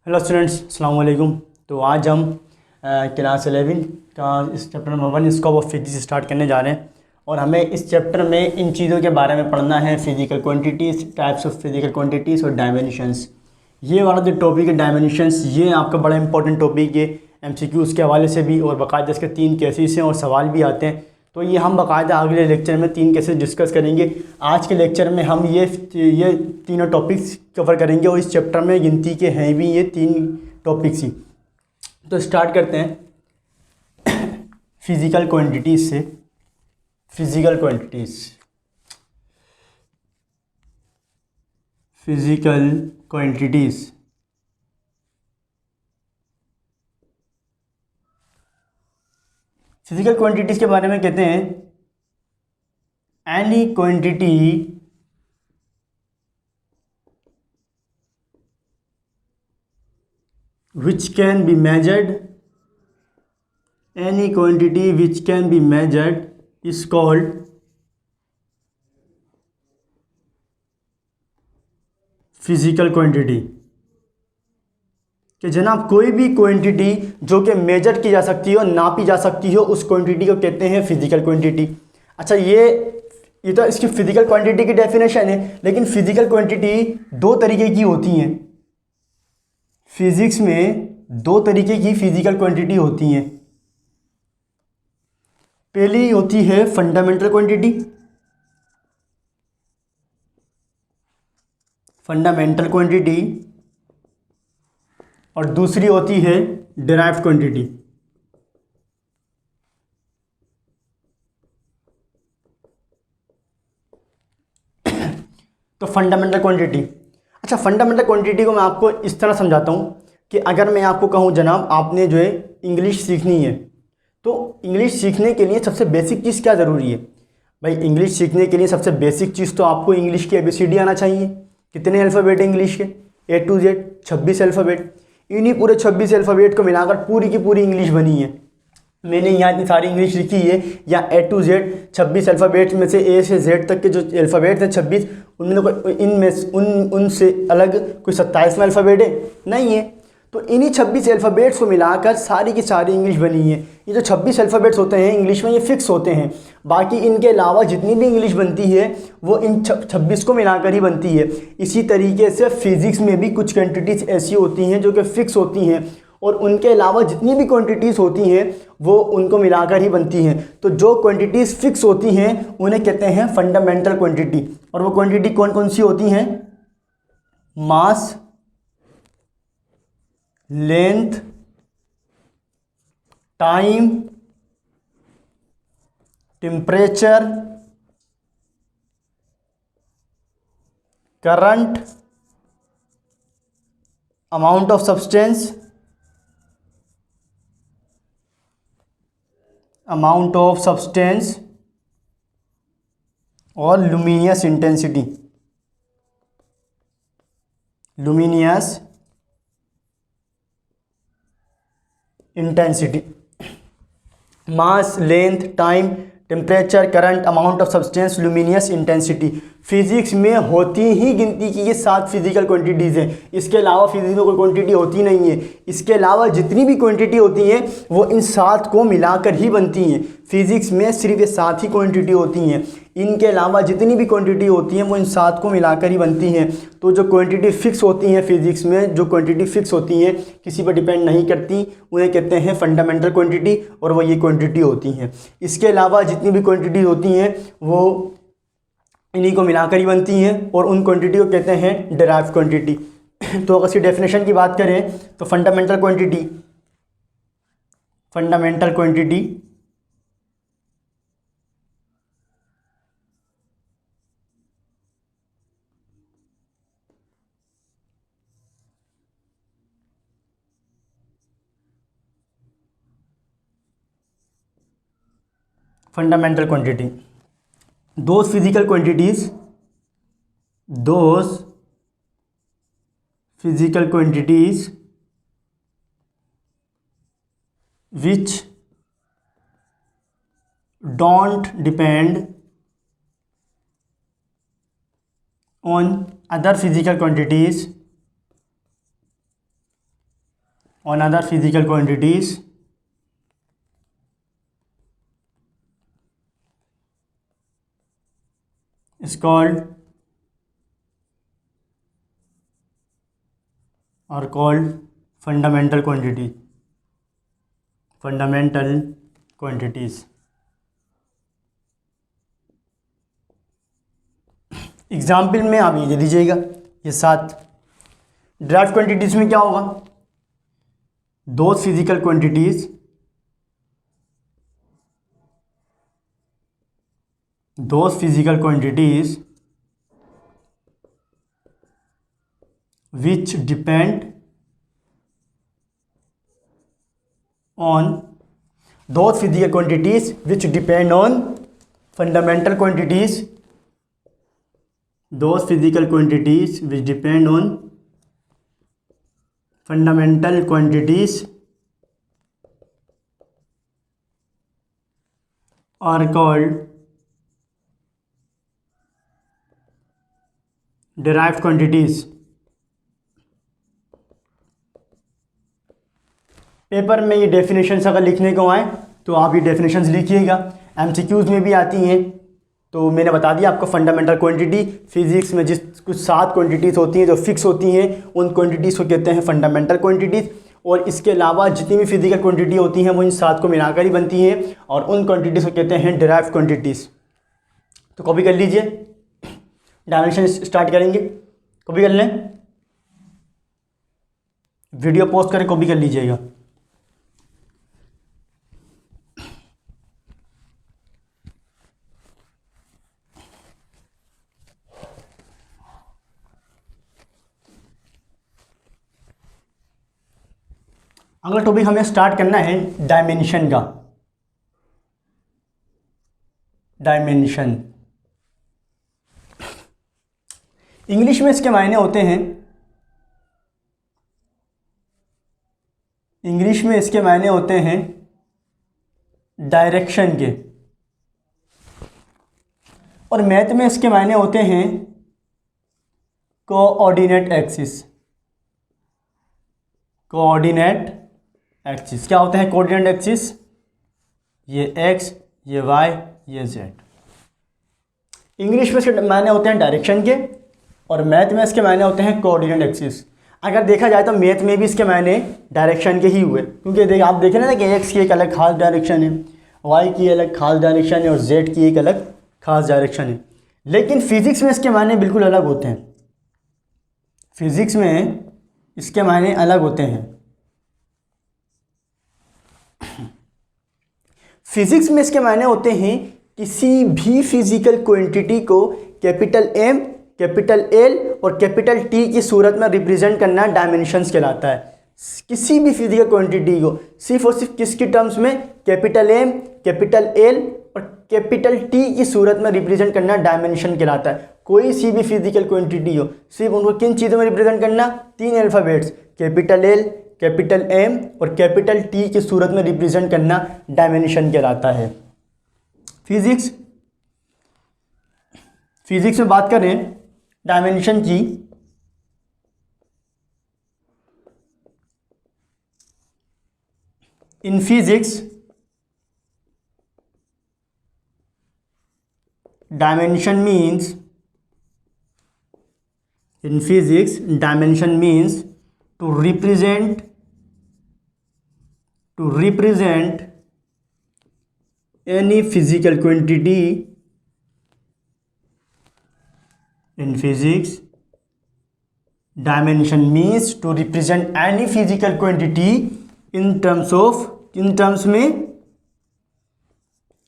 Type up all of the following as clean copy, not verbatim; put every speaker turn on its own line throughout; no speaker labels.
Hello students, अस्सलाम वालेकुम। तो आज हम क्लास 11 का इस chapter number 1 scope of physics start करने जा रहे हैं। और हमें इस चैप्टर में इन चीज़ों के बारे में पढ़ना है, physical quantities, types of physical quantities और डायमेंशंस। ये वाला जो टॉपिक है डायमेंशंस, ये आपका बड़ा इंपॉर्टेंट टॉपिक है एमसीक्यूज़ के हवाले से भी, और बाकायदा इसके 3 केसेस हैं और सवाल भी आते हैं। तो ये हम बाकायदा अगले लेक्चर में 3 केसेस डिस्कस करेंगे। आज के लेक्चर में हम ये तीनों टॉपिक्स कवर करेंगे, और इस चैप्टर में गिनती के हैं भी ये 3 टॉपिक्स ही। तो स्टार्ट करते हैं फिज़िकल क्वांटिटीज़ से। Physical quantities, physical quantities. Physical quantities के बारे में कहते हैं any quantity which can be measured, any quantity which can be measured is called physical quantity. कि जनाब कोई भी क्वांटिटी जो कि मेजर की जा सकती हो, नापी जा सकती हो, उस क्वांटिटी को कहते हैं फिजिकल क्वांटिटी। अच्छा, ये तो इसकी फिजिकल क्वांटिटी की डेफिनेशन है, लेकिन फिजिकल क्वांटिटी 2 तरीके की होती हैं। फिजिक्स में 2 तरीके की फिजिकल क्वांटिटी होती हैं। पहली होती है फंडामेंटल क्वांटिटी, फंडामेंटल क्वांटिटी, और दूसरी होती है डिराइव्ड क्वांटिटी। तो फंडामेंटल क्वांटिटी, अच्छा फंडामेंटल क्वांटिटी को मैं आपको इस तरह समझाता हूँ कि अगर मैं आपको कहूँ जनाब आपने जो है इंग्लिश सीखनी है, तो इंग्लिश सीखने के लिए सबसे बेसिक चीज़ क्या ज़रूरी है भाई? इंग्लिश सीखने के लिए सबसे बेसिक चीज़ तो आपको इंग्लिश की ABCD आना चाहिए। कितने अल्फ़ाबेट है इंग्लिश के? A to Z 26 alphabet. इन्हीं पूरे 26 अल्फ़ाबेट को मिलाकर पूरी की पूरी इंग्लिश बनी है। मैंने यहाँ इतनी सारी इंग्लिश लिखी है, या A to Z 26 अल्फ़ाबेट में से A से Z तक के जो अल्फ़ाबेट हैं 26, उनमें कोई उनसे अलग कोई 27वां अल्फ़ाबेट है? नहीं है। तो इन्हीं 26 अल्फ़ाबेट्स को मिलाकर सारी की सारी इंग्लिश बनी है। ये जो 26 अल्फ़ाबेट्स होते हैं इंग्लिश में, ये फ़िक्स होते हैं। बाकी इनके अलावा जितनी भी इंग्लिश बनती है वो इन 26 को मिलाकर ही बनती है। इसी तरीके से फिज़िक्स में भी कुछ क्वांटिटीज़ ऐसी होती हैं जो कि फ़िक्स होती हैं, और उनके अलावा जितनी भी क्वांटिटीज़ होती हैं वो उनको मिलाकर ही बनती हैं। तो जो क्वांटिटीज़ फ़िक्स होती हैं उन्हें कहते हैं फंडामेंटल क्वांटिटी। और वो क्वांटिटी कौन कौन सी होती हैं? Mass, length, time, temperature, current, amount of substance, और luminous intensity. Luminous intensity, mass, length, time, temperature, current, amount of substance, luminous intensity. Physics में होती ही गिनती की ये 7 फिजिकल क्वांटिटीज़ हैं। इसके अलावा फिजिक्स में कोई क्वांटिटी होती नहीं है। इसके अलावा जितनी भी क्वांटिटी होती हैं वो इन 7 को मिलाकर ही बनती हैं। फिजिक्स में सिर्फ ये 7 ही क्वांटिटी होती हैं। इनके अलावा जितनी भी क्वांटिटी होती हैं वो इन 7 को मिलाकर ही बनती हैं। तो जो क्वांटिटी फ़िक्स होती हैं फिजिक्स में, जो क्वांटिटी फ़िक्स होती हैं, किसी पर डिपेंड नहीं करती, उन्हें कहते हैं फंडामेंटल क्वांटिटी, और वो ये क्वांटिटी होती हैं। इसके अलावा जितनी भी क्वांटिटी होती हैं वो इन्हीं को मिलाकर ही बनती हैं, और उन क्वांटिटी को कहते हैं डिराइव्ड क्वांटिटी। तो अगर इसकी डेफिनेशन की बात करें तो fundamental quantity fundamental quantity, those physical quantities which don't depend on other physical quantities on other physical quantities is called fundamental quantity, fundamental quantities. Example में आप ये दे दीजिएगा, ये 7 ड्राइव क्वांटिटीज़ में क्या होगा, those physical quantities which depend on those physical quantities which depend on fundamental quantities, those physical quantities which depend on fundamental quantities are called derived quantities. Paper में ये डेफिनेशंस अगर लिखने को आए तो आप ये डेफिनेशंस लिखिएगा, एमसीक्यूज़ में भी आती हैं। तो मैंने बता दिया आपको फंडामेंटल क्वांटिटी, फिजिक्स में जिस कुछ 7 क्वांटिटीज़ होती हैं जो फिक्स होती हैं उन क्वांटिटीज़ को कहते हैं फंडामेंटल क्वांटिटीज़, और इसके अलावा जितनी भी फिजिकल क्वांटिटी होती हैं वो इन 7 को मिलाकर ही बनती हैं, और उन क्वांटिटीज़ को कहते हैं डिराइव्ड क्वांटिटीज़। तो कॉपी कर लीजिए, डायमेंशन स्टार्ट करेंगे, कॉपी कर लें, वीडियो पोस्ट करके कॉपी कर लीजिएगा। अगला टॉपिक हमें स्टार्ट करना है डायमेंशन का। डायमेंशन इंग्लिश में इसके मायने होते हैं, इंग्लिश में इसके मायने होते हैं डायरेक्शन के, और मैथ में इसके मायने होते हैं कोऑर्डिनेट एक्सिस। कोऑर्डिनेट एक्सिस क्या होते हैं कोऑर्डिनेट एक्सिस, ये x, ये y, ये z। इंग्लिश में इसके मायने होते हैं डायरेक्शन के, और मैथ में इसके मायने होते हैं कोऑर्डिनेट एक्सिस। अगर देखा जाए तो मैथ में भी इसके मायने डायरेक्शन के ही हुए, क्योंकि आप देखें ना कि x की एक अलग खास डायरेक्शन है, y की अलग खास डायरेक्शन है, और z की एक अलग खास डायरेक्शन है। लेकिन फिजिक्स में इसके मायने बिल्कुल अलग होते हैं, फिजिक्स में इसके मायने अलग होते हैं। फिजिक्स में इसके मायने होते हैं किसी भी फिजिकल क्वांटिटी को कैपिटल M, कैपिटल L और कैपिटल T की सूरत में रिप्रेजेंट करना डायमेंशंस कहलाता है। किसी भी फिजिकल क्वांटिटी को सिर्फ और सिर्फ किसके टर्म्स में, कैपिटल M, कैपिटल L और कैपिटल T की सूरत में रिप्रेजेंट करना डायमेंशन कहलाता है। कोई सी भी फिजिकल क्वांटिटी हो, सिर्फ उनको किन चीज़ों में रिप्रेजेंट करना, 3 alphabets, capital L, capital M और कैपिटल T की सूरत में रिप्रेजेंट करना डायमेंशन कहलाता है। फिजिक्स में बात करें डायमेंशन की, इन physics dimension means, in physics dimension means to represent any physical quantity. In physics dimension means to represent any physical quantity in terms में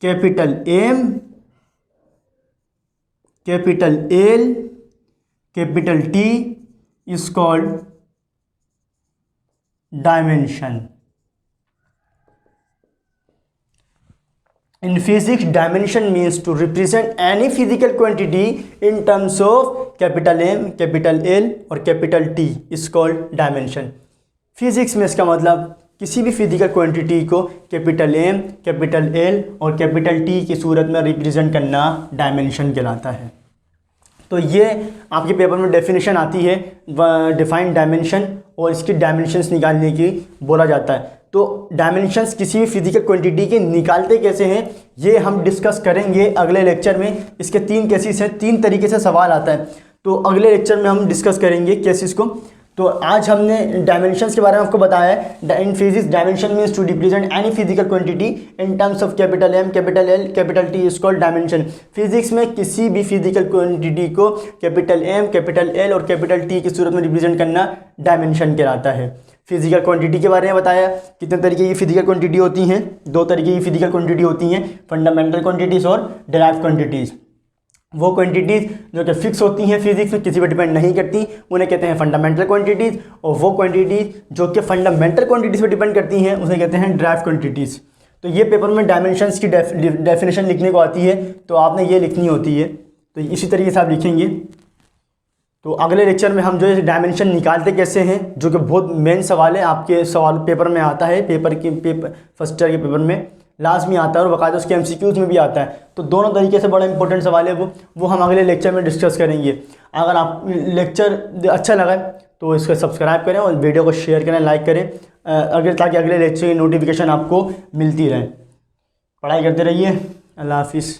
capital M, capital L, capital T is called dimension. In physics, dimension means to represent any physical quantity in terms of capital M, capital L और capital T is called dimension. Physics में इसका मतलब किसी भी physical quantity को capital M, capital L और capital T की सूरत में रिप्रेजेंट करना डायमेंशन कहलाता है। तो ये आपके पेपर में डेफिनेशन आती है डिफाइन डायमेंशन, और इसकी डायमेंशंस निकालने की बोला जाता है। तो डायमेंशंस किसी भी फिजिकल क्वांटिटी के निकालते कैसे हैं ये हम डिस्कस करेंगे अगले लेक्चर में। इसके 3 केसेस हैं, 3 तरीके से सवाल आता है, तो अगले लेक्चर में हम डिस्कस करेंगे केसेस को। तो आज हमने डायमेंशंस के बारे में आपको बताया है। In physics dimension means to represent any physical quantity in terms of capital M, capital L, capital T is called dimension. Physics में किसी भी फिजिकल क्वांटिटी को कैपिटल एम, कैपिटल एल और कैपिटल टी की सूरत में रिप्रेजेंट करना dimension कहलाता है। फिजिकल क्वांटिटी के बारे में बताया, कितने तरीके की फिजिकल क्वांटिटी होती हैं, 2 तरीके की फिजिकल क्वांटिटी होती हैं, फंडामेंटल क्वांटिटीज़ और डिराइव्ड क्वांटिटीज़। वो क्वांटिटीज़ जो कि फिक्स होती हैं फिजिक्स में, किसी पर डिपेंड नहीं करती, उन्हें कहते हैं फंडामेंटल क्वांटिटीज़, और वो क्वांटिटीज़ जो कि फंडामेंटल क्वांटिटीज़ पर डिपेंड करती हैं उसे कहते हैं डिराइव्ड क्वांटिटीज़। तो ये पेपर में डायमेंशंस की डेफिनेशन लिखने को आती है, तो आपने ये लिखनी होती है, तो इसी तरीके से आप लिखेंगे। तो अगले लेक्चर में हम जो है डायमेंशन निकालते कैसे हैं, जो कि बहुत मेन सवाल है, आपके सवाल पेपर में आता है, फर्स्ट ईयर के पेपर में लास्ट में आता है, और बाकायदा उसके MCQs में भी आता है। तो दोनों तरीके से बड़ा इंपॉर्टेंट सवाल है वो हम अगले लेक्चर में डिस्कस करेंगे। अगर आप लेक्चर अच्छा लगा तो इसको सब्सक्राइब करें और वीडियो को शेयर करें, लाइक करें, ताकि अगले लेक्चर की नोटिफिकेशन आपको मिलती रहे। पढ़ाई करते रहिए। अल्लाह हाफिज़।